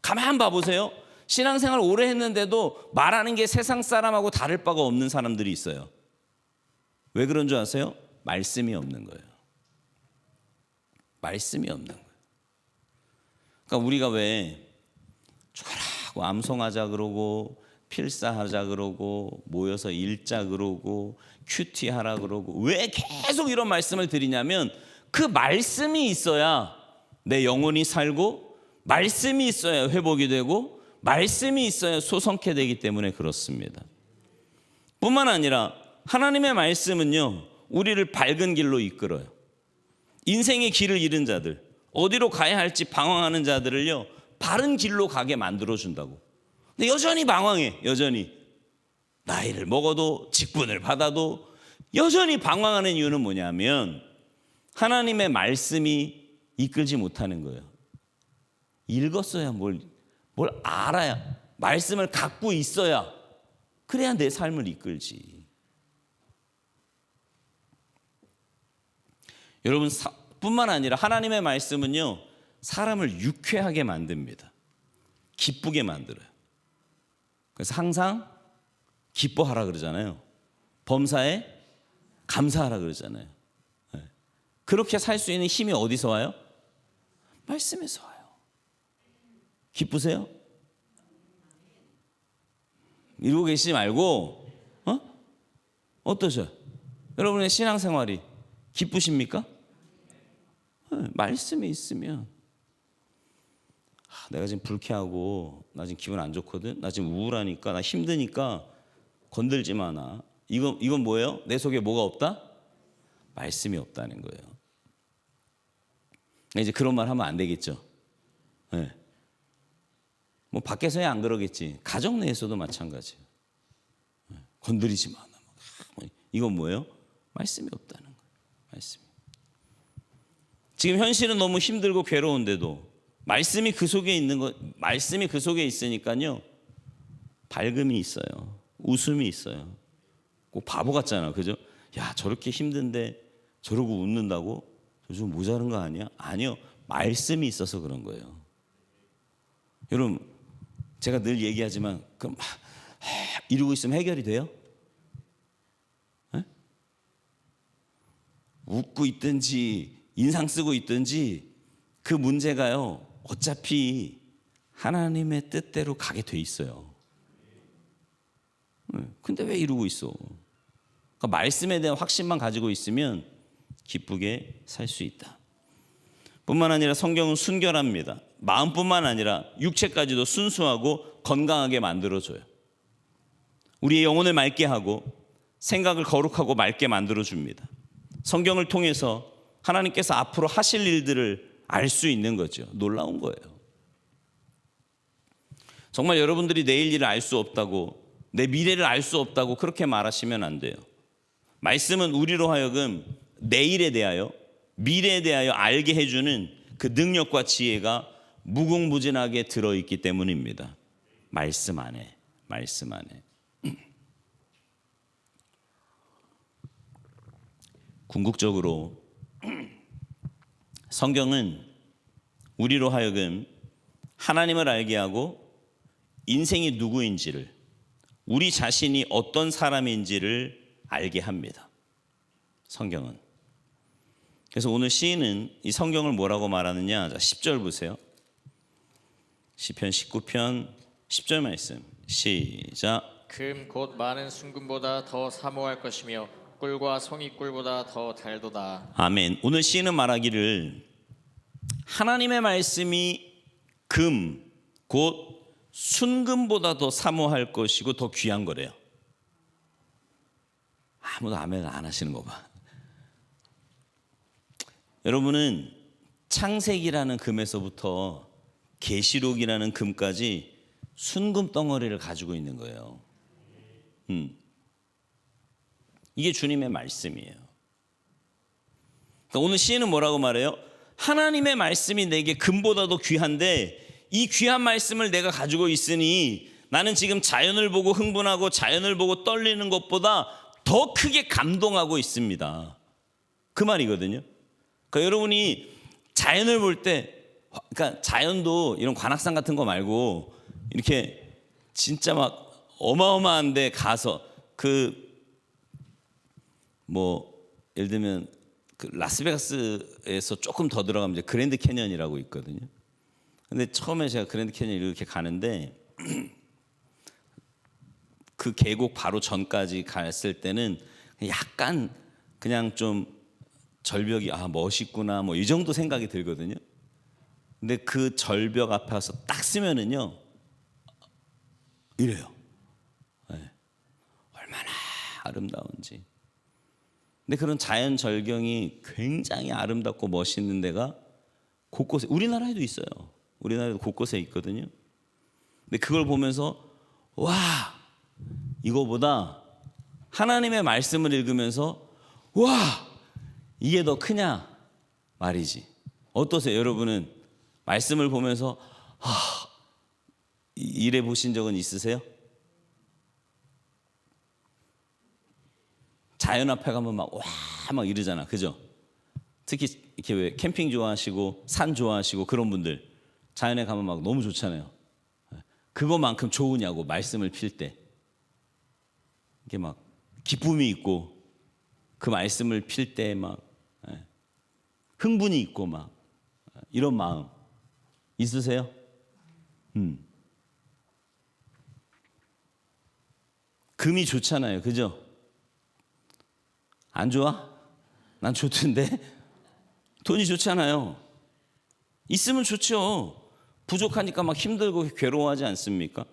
가만 봐보세요. 신앙생활 오래 했는데도 말하는 게 세상 사람하고 다를 바가 없는 사람들이 있어요. 왜 그런 줄 아세요? 말씀이 없는 거예요. 말씀이 없는 거예요. 그러니까 우리가 왜 죽어라고 암송하자 그러고 필사하자 그러고 모여서 읽자 그러고 큐티하라 그러고 왜 계속 이런 말씀을 드리냐면 그 말씀이 있어야 내 영혼이 살고, 말씀이 있어야 회복이 되고, 말씀이 있어야 소성케 되기 때문에 그렇습니다. 뿐만 아니라 하나님의 말씀은요, 우리를 밝은 길로 이끌어요. 인생의 길을 잃은 자들, 어디로 가야 할지 방황하는 자들을요, 바른 길로 가게 만들어준다고. 근데 여전히 방황해. 여전히 나이를 먹어도 직분을 받아도 여전히 방황하는 이유는 뭐냐면 하나님의 말씀이 이끌지 못하는 거예요. 읽었어야 뭘 알아야, 말씀을 갖고 있어야, 그래야 내 삶을 이끌지. 여러분, 뿐만 아니라 하나님의 말씀은요, 사람을 유쾌하게 만듭니다. 기쁘게 만들어요. 그래서 항상 기뻐하라 그러잖아요. 범사에 감사하라 그러잖아요. 그렇게 살 수 있는 힘이 어디서 와요? 말씀에서 와요. 기쁘세요? 이러고 계시지 말고 어떠셔요? 여러분의 신앙생활이 기쁘십니까? 말씀이 있으면 내가 지금 불쾌하고 나 지금 기분 안 좋거든, 나 지금 우울하니까, 나 힘드니까 건들지 마. 나 이건 뭐예요? 내 속에 뭐가 없다? 말씀이 없다는 거예요. 이제 그런 말 하면 안 되겠죠. 네. 뭐 밖에서야 안 그러겠지. 가정 내에서도 마찬가지예요. 건드리지 마. 이건 뭐예요? 말씀이 없다는 거예요. 말씀이. 지금 현실은 너무 힘들고 괴로운데도 말씀이 그 속에 있는 거, 말씀이 그 속에 있으니까요, 밝음이 있어요. 웃음이 있어요. 꼭 바보 같잖아, 그죠? 야, 저렇게 힘든데 저러고 웃는다고? 저 좀 모자란 거 아니야? 아니요, 말씀이 있어서 그런 거예요. 여러분, 제가 늘 얘기하지만 그럼 이러고 있으면 해결이 돼요? 에? 웃고 있든지 인상 쓰고 있든지 그 문제가요, 어차피 하나님의 뜻대로 가게 돼 있어요. 근데 왜 이러고 있어? 그러니까 말씀에 대한 확신만 가지고 있으면 기쁘게 살 수 있다. 뿐만 아니라 성경은 순결합니다. 마음뿐만 아니라 육체까지도 순수하고 건강하게 만들어줘요. 우리의 영혼을 맑게 하고 생각을 거룩하고 맑게 만들어줍니다. 성경을 통해서 하나님께서 앞으로 하실 일들을 알 수 있는 거죠. 놀라운 거예요. 정말 여러분들이 내일 일을 알 수 없다고, 내 미래를 알 수 없다고 그렇게 말하시면 안 돼요. 말씀은 우리로 하여금 내일에 대하여, 미래에 대하여 알게 해주는 그 능력과 지혜가 무궁무진하게 들어있기 때문입니다. 말씀 안에, 말씀 안에. 궁극적으로 성경은 우리로 하여금 하나님을 알게 하고 인생이 누구인지를, 우리 자신이 어떤 사람인지를 알게 합니다. 성경은. 그래서 오늘 시인은 이 성경을 뭐라고 말하느냐. 자, 10절 보세요. 시편 19편 10절 말씀 시작.
금 곧 많은 순금보다 더 사모할 것이며 꿀과 송이꿀보다 더 달도다.
아멘. 오늘 시인은 말하기를 하나님의 말씀이 금 곧 순금보다 더 사모할 것이고 더 귀한 거래요. 아무도 아멘 안 하시는 거 봐. 여러분은 창세기라는 금에서부터 계시록이라는 금까지 순금 덩어리를 가지고 있는 거예요. 이게 주님의 말씀이에요. 그러니까 오늘 시인은 뭐라고 말해요? 하나님의 말씀이 내게 금보다도 귀한데 이 귀한 말씀을 내가 가지고 있으니 나는 지금 자연을 보고 흥분하고 자연을 보고 떨리는 것보다 더 크게 감동하고 있습니다. 그 말이거든요. 그러니까 여러분이 자연을 볼 때, 그러니까 자연도 이런 관악산 같은 거 말고 이렇게 진짜 막 어마어마한데 가서 예를 들면 라스베가스에서 조금 더 들어가면 이제 그랜드 캐년이라고 있거든요. 근데 처음에 제가 그랜드 캐년 이렇게 가는데 그 계곡 바로 전까지 갔을 때는 약간 그냥 좀 절벽이 멋있구나 뭐 이 정도 생각이 들거든요. 근데 그 절벽 앞에 와서 딱 쓰면은요 이래요. 네. 얼마나 아름다운지. 근데 그런 자연 절경이 굉장히 아름답고 멋있는 데가 곳곳에, 우리나라에도 있어요. 우리나라에도 곳곳에 있거든요. 근데 그걸 보면서 와, 이거보다 하나님의 말씀을 읽으면서 와, 이게 더 크냐 말이지. 어떠세요? 여러분은 말씀을 보면서 이래 보신 적은 있으세요? 자연 앞에 가면 막 이러잖아, 그죠? 특히 이렇게 왜 캠핑 좋아하시고 산 좋아하시고 그런 분들 자연에 가면 막 너무 좋잖아요. 그거만큼 좋으냐고, 말씀을 필 때 이게 막 기쁨이 있고 그 말씀을 필 때 막 흥분이 있고 막 이런 마음 있으세요? 금이 좋잖아요, 그죠? 안 좋아? 난 좋던데. 돈이 좋잖아요. 있으면 좋죠. 부족하니까 막 힘들고 괴로워하지 않습니까?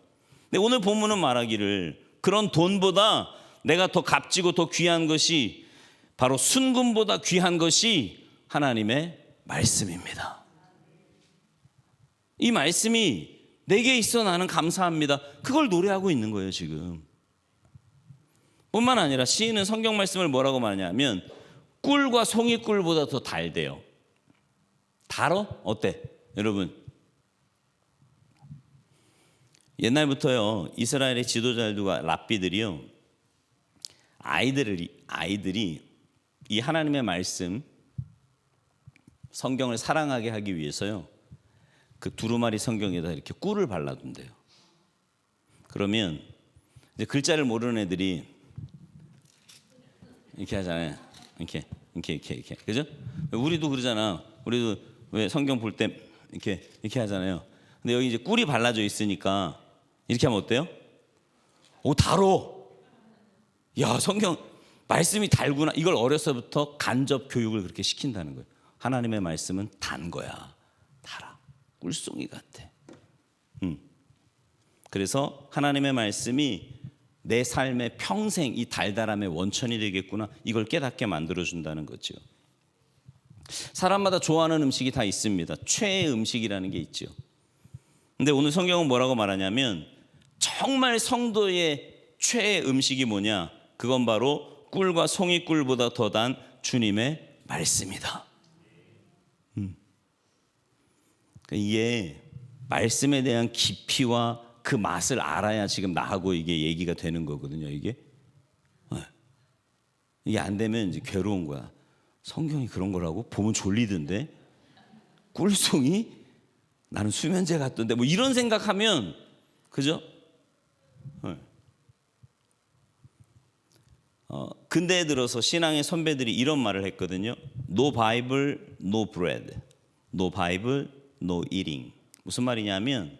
근데 오늘 본문은 말하기를 그런 돈보다 내가 더 값지고 더 귀한 것이 바로 순금보다 귀한 것이 하나님의 말씀입니다. 이 말씀이 내게 있어 나는 감사합니다. 그걸 노래하고 있는 거예요, 지금. 뿐만 아니라 시인은 성경 말씀을 뭐라고 말하냐면 꿀과 송이꿀보다 더 달대요. 달어? 어때? 여러분, 옛날부터요 이스라엘의 지도자들과 랍비들이요 아이들이 이 하나님의 말씀 성경을 사랑하게 하기 위해서요 그 두루마리 성경에다 이렇게 꿀을 발라둔대요. 그러면 이제 글자를 모르는 애들이 이렇게 하잖아요. 이렇게, 그죠? 우리도 그러잖아. 우리도 왜 성경 볼 때 이렇게 하잖아요. 근데 여기 이제 꿀이 발라져 있으니까 이렇게 하면 어때요? 오, 달어. 야, 성경 말씀이 달구나. 이걸 어려서부터 간접 교육을 그렇게 시킨다는 거예요. 하나님의 말씀은 단 거야. 달아. 꿀송이 같아. 그래서 하나님의 말씀이 내 삶의 평생 이 달달함의 원천이 되겠구나. 이걸 깨닫게 만들어준다는 거죠. 사람마다 좋아하는 음식이 다 있습니다. 최애 음식이라는 게 있죠. 근데 오늘 성경은 뭐라고 말하냐면 정말 성도의 최애 음식이 뭐냐? 그건 바로 꿀과 송이꿀보다 더 단 주님의 말씀이다. 이게 말씀에 대한 깊이와 그 맛을 알아야 지금 나하고 이게 얘기가 되는 거거든요. 이게 안 되면 이제 괴로운 거야. 성경이 그런 거라고? 보면 졸리던데 꿀송이? 나는 수면제 같던데 뭐 이런 생각하면 그죠? 근대에 들어서 신앙의 선배들이 이런 말을 했거든요. No Bible, no bread. No Bible, no eating. 무슨 말이냐면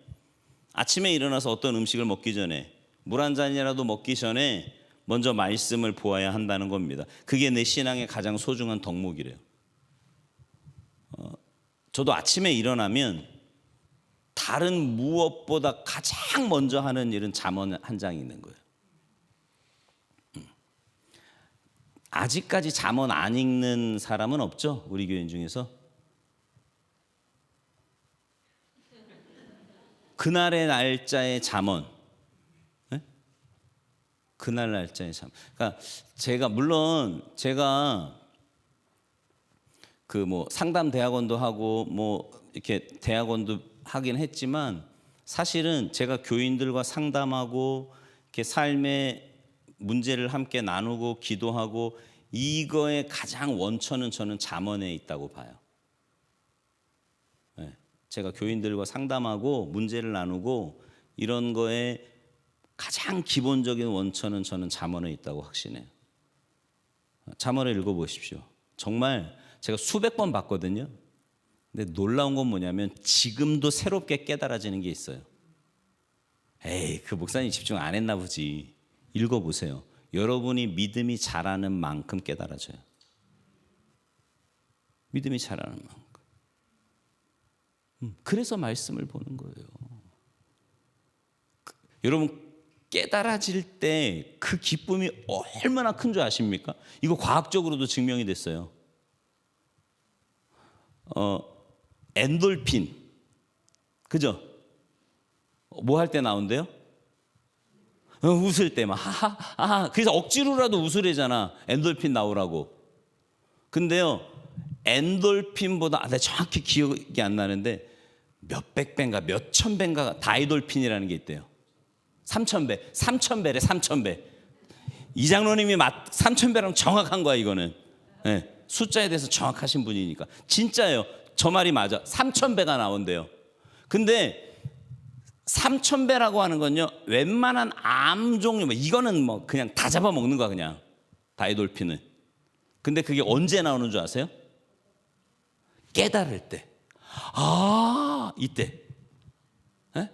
아침에 일어나서 어떤 음식을 먹기 전에 물 한 잔이라도 먹기 전에 먼저 말씀을 보아야 한다는 겁니다. 그게 내 신앙의 가장 소중한 덕목이래요. 저도 아침에 일어나면 다른 무엇보다 가장 먼저 하는 일은 잠언 한 장 읽는 거예요. 아직까지 잠언 안 읽는 사람은 없죠? 우리 교인 중에서? 그날의 날짜의 잠언. 네? 그날 날짜의 잠언. 그러니까 물론 제가 그 뭐 상담 대학원도 하고 뭐 이렇게 대학원도 하긴 했지만 사실은 제가 교인들과 상담하고 이렇게 삶의 문제를 함께 나누고 기도하고 이거의 가장 원천은 저는 잠언에 있다고 봐요. 네. 제가 교인들과 상담하고 문제를 나누고 이런 거에 가장 기본적인 원천은 저는 잠언에 있다고 확신해요. 잠언을 읽어보십시오. 정말 제가 수백 번 봤거든요. 근데 놀라운 건 뭐냐면 지금도 새롭게 깨달아지는 게 있어요. 에이, 그 목사님 집중 안 했나 보지. 읽어보세요. 여러분이 믿음이 자라는 만큼 깨달아져요. 믿음이 자라는 만큼. 그래서 말씀을 보는 거예요. 여러분 깨달아질 때 그 기쁨이 얼마나 큰 줄 아십니까? 이거 과학적으로도 증명이 됐어요. 엔돌핀, 그죠? 뭐 할 때 나온대요? 웃을 때 막 하하. 그래서 억지로라도 웃으래잖아. 엔돌핀 나오라고. 근데요, 엔돌핀보다 내가 정확히 기억이 안 나는데 몇백 배인가 몇천 배인가 다이돌핀이라는 게 있대요. 3,000배, 3,000배래 3,000배. 이 장로님이 3,000배랑 정확한 거야 이거는. 네, 숫자에 대해서 정확하신 분이니까. 진짜예요. 저 말이 맞아. 3,000배가 나온대요. 근데 3,000배라고 하는 건요, 웬만한 암 종류, 이거는 뭐 그냥 다 잡아먹는 거야, 그냥. 다이돌핀은. 근데 그게 언제 나오는 줄 아세요? 깨달을 때. 아, 이때. 에?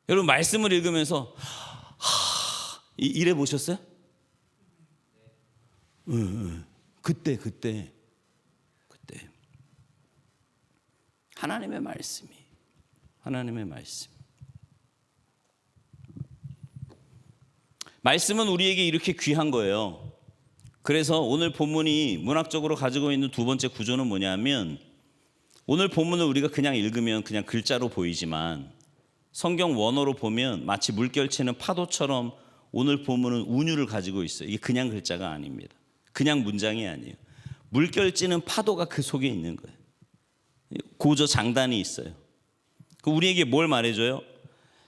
여러분, 말씀을 읽으면서, 이래 보셨어요? 그때. 하나님의 말씀. 말씀은 우리에게 이렇게 귀한 거예요. 그래서 오늘 본문이 문학적으로 가지고 있는 두 번째 구조는 뭐냐면, 오늘 본문을 우리가 그냥 읽으면 그냥 글자로 보이지만 성경 원어로 보면 마치 물결치는 파도처럼 오늘 본문은 운율을 가지고 있어요. 이게 그냥 글자가 아닙니다. 그냥 문장이 아니에요. 물결치는 파도가 그 속에 있는 거예요. 고저 장단이 있어요. 우리에게 뭘 말해줘요?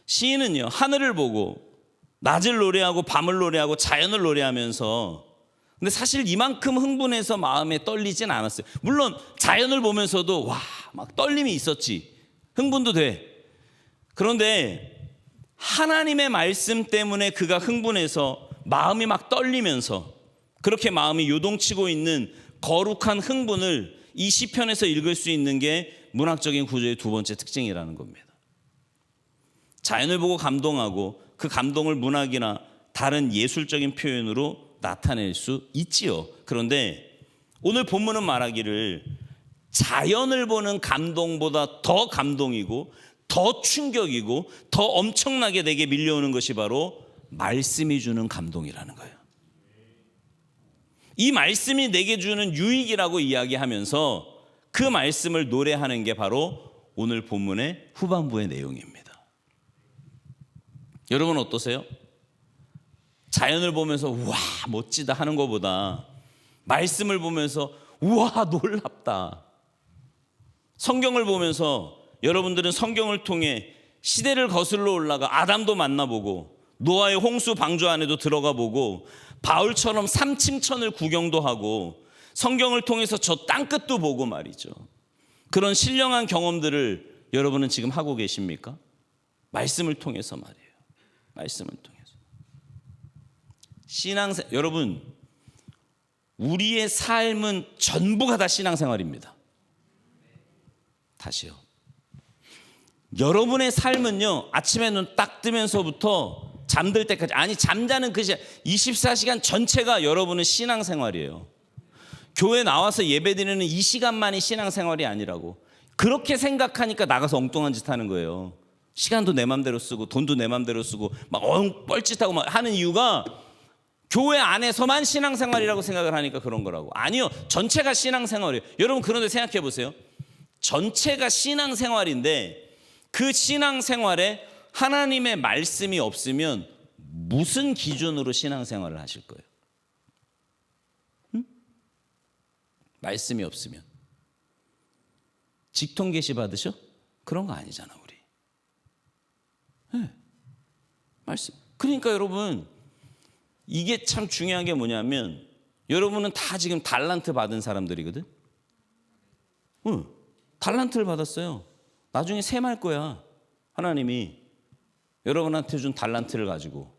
시인은요, 하늘을 보고 낮을 노래하고 밤을 노래하고 자연을 노래하면서, 근데 사실 이만큼 흥분해서 마음에 떨리진 않았어요. 물론 자연을 보면서도 막 떨림이 있었지. 흥분도 돼. 그런데 하나님의 말씀 때문에 그가 흥분해서 마음이 막 떨리면서 그렇게 마음이 요동치고 있는 거룩한 흥분을 이 시편에서 읽을 수 있는 게 문학적인 구조의 두 번째 특징이라는 겁니다. 자연을 보고 감동하고 그 감동을 문학이나 다른 예술적인 표현으로 나타낼 수 있지요. 그런데 오늘 본문은 말하기를 자연을 보는 감동보다 더 감동이고 더 충격이고 더 엄청나게 내게 밀려오는 것이 바로 말씀이 주는 감동이라는 거예요. 이 말씀이 내게 주는 유익이라고 이야기하면서 그 말씀을 노래하는 게 바로 오늘 본문의 후반부의 내용입니다. 여러분 어떠세요? 자연을 보면서 우와 멋지다 하는 것보다 말씀을 보면서 우와 놀랍다. 성경을 보면서 여러분들은 성경을 통해 시대를 거슬러 올라가 아담도 만나보고 노아의 홍수 방주 안에도 들어가 보고 바울처럼 3층천을 구경도 하고 성경을 통해서 저 땅끝도 보고 말이죠. 그런 신령한 경험들을 여러분은 지금 하고 계십니까? 말씀을 통해서 말이에요. 말씀을 통해서. 여러분, 우리의 삶은 전부가 다 신앙생활입니다. 다시요. 여러분의 삶은요, 아침에 눈 딱 뜨면서부터 잠들 때까지, 아니 잠자는 그 시간 24시간 전체가 여러분은 신앙생활이에요. 교회 나와서 예배드리는 이 시간만이 신앙생활이 아니라고. 그렇게 생각하니까 나가서 엉뚱한 짓 하는 거예요. 시간도 내 맘대로 쓰고 돈도 내 맘대로 쓰고 막 뻘짓하고 막 하는 이유가 교회 안에서만 신앙생활이라고 생각을 하니까 그런 거라고. 아니요, 전체가 신앙생활이에요. 여러분, 그런데 생각해 보세요. 전체가 신앙생활인데 그 신앙생활에 하나님의 말씀이 없으면 무슨 기준으로 신앙생활을 하실 거예요? 응? 말씀이 없으면. 직통 계시 받으셔? 그런 거 아니잖아, 우리. 네. 말씀. 그러니까 여러분, 이게 참 중요한 게 뭐냐면, 여러분은 다 지금 달란트 받은 사람들이거든. 응. 달란트를 받았어요. 나중에 셈할 거야. 하나님이 여러분한테 준 달란트를 가지고.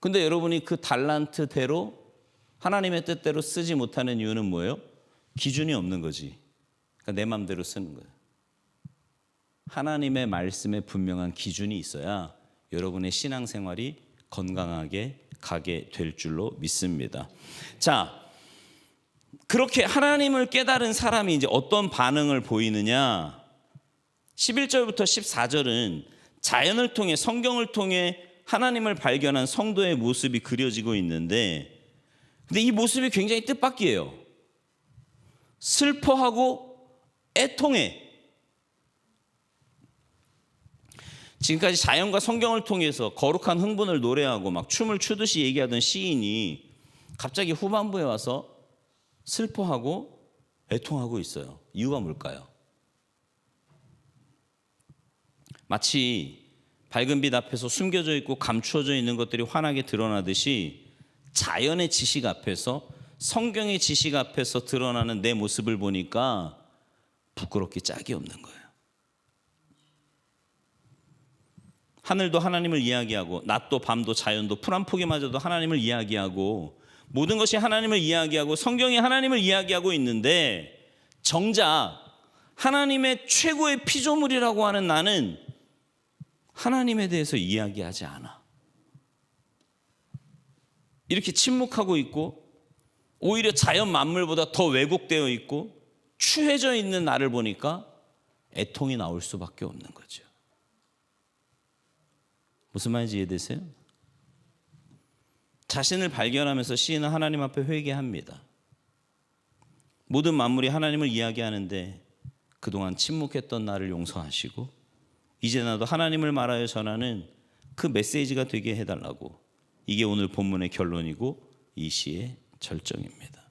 근데 여러분이 그 달란트대로 하나님의 뜻대로 쓰지 못하는 이유는 뭐예요? 기준이 없는 거지. 그러니까 내 마음대로 쓰는 거예요. 하나님의 말씀에 분명한 기준이 있어야 여러분의 신앙생활이 건강하게 가게 될 줄로 믿습니다. 자, 그렇게 하나님을 깨달은 사람이 이제 어떤 반응을 보이느냐? 11절부터 14절은 자연을 통해, 성경을 통해 하나님을 발견한 성도의 모습이 그려지고 있는데, 근데 이 모습이 굉장히 뜻밖이에요. 슬퍼하고 애통해. 지금까지 자연과 성경을 통해서 거룩한 흥분을 노래하고 막 춤을 추듯이 얘기하던 시인이 갑자기 후반부에 와서 슬퍼하고 애통하고 있어요. 이유가 뭘까요? 마치 밝은 빛 앞에서 숨겨져 있고 감추어져 있는 것들이 환하게 드러나듯이 자연의 지식 앞에서, 성경의 지식 앞에서 드러나는 내 모습을 보니까 부끄럽기 짝이 없는 거예요. 하늘도 하나님을 이야기하고, 낮도 밤도 자연도 풀 한 포기마저도 하나님을 이야기하고, 모든 것이 하나님을 이야기하고 성경이 하나님을 이야기하고 있는데, 정작 하나님의 최고의 피조물이라고 하는 나는 하나님에 대해서 이야기하지 않아. 이렇게 침묵하고 있고, 오히려 자연 만물보다 더 왜곡되어 있고 추해져 있는 나를 보니까 애통이 나올 수밖에 없는 거죠. 무슨 말인지 이해되세요? 자신을 발견하면서 시인은 하나님 앞에 회개합니다. 모든 만물이 하나님을 이야기하는데 그동안 침묵했던 나를 용서하시고, 이제 나도 하나님을 말하여 전하는 그 메시지가 되게 해달라고. 이게 오늘 본문의 결론이고 이 시의 절정입니다.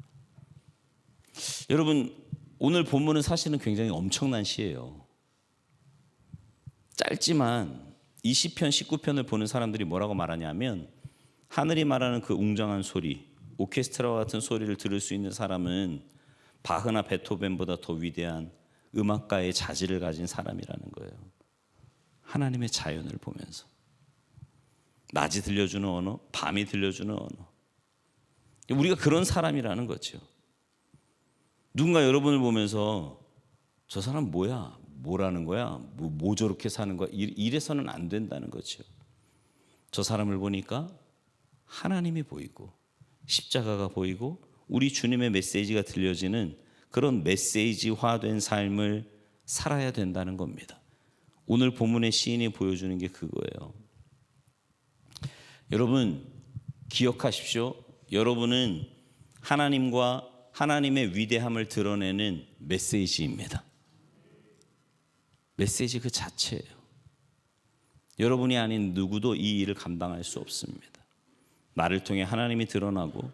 여러분, 오늘 본문은 사실은 굉장히 엄청난 시예요. 짧지만 이 시편 19편을 보는 사람들이 뭐라고 말하냐면, 하늘이 말하는 그 웅장한 소리, 오케스트라와 같은 소리를 들을 수 있는 사람은 바흐나 베토벤보다 더 위대한 음악가의 자질을 가진 사람이라는 거예요. 하나님의 자연을 보면서 낮이 들려주는 언어, 밤이 들려주는 언어, 우리가 그런 사람이라는 거죠. 누군가 여러분을 보면서 저 사람 뭐야? 뭐라는 거야? 뭐 저렇게 사는 거야? 이래서는 안 된다는 거죠. 저 사람을 보니까 하나님이 보이고 십자가가 보이고 우리 주님의 메시지가 들려지는 그런 메시지화된 삶을 살아야 된다는 겁니다. 오늘 본문의 시인이 보여주는 게 그거예요. 여러분, 기억하십시오. 여러분은 하나님과 하나님의 위대함을 드러내는 메시지입니다. 메시지 그 자체예요. 여러분이 아닌 누구도 이 일을 감당할 수 없습니다. 나를 통해 하나님이 드러나고,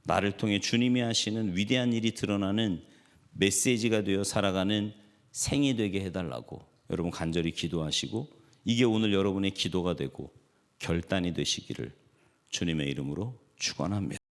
나를 통해 주님이 하시는 위대한 일이 드러나는 메시지가 되어 살아가는 생이 되게 해달라고 여러분 간절히 기도하시고, 이게 오늘 여러분의 기도가 되고 결단이 되시기를 주님의 이름으로 축원합니다.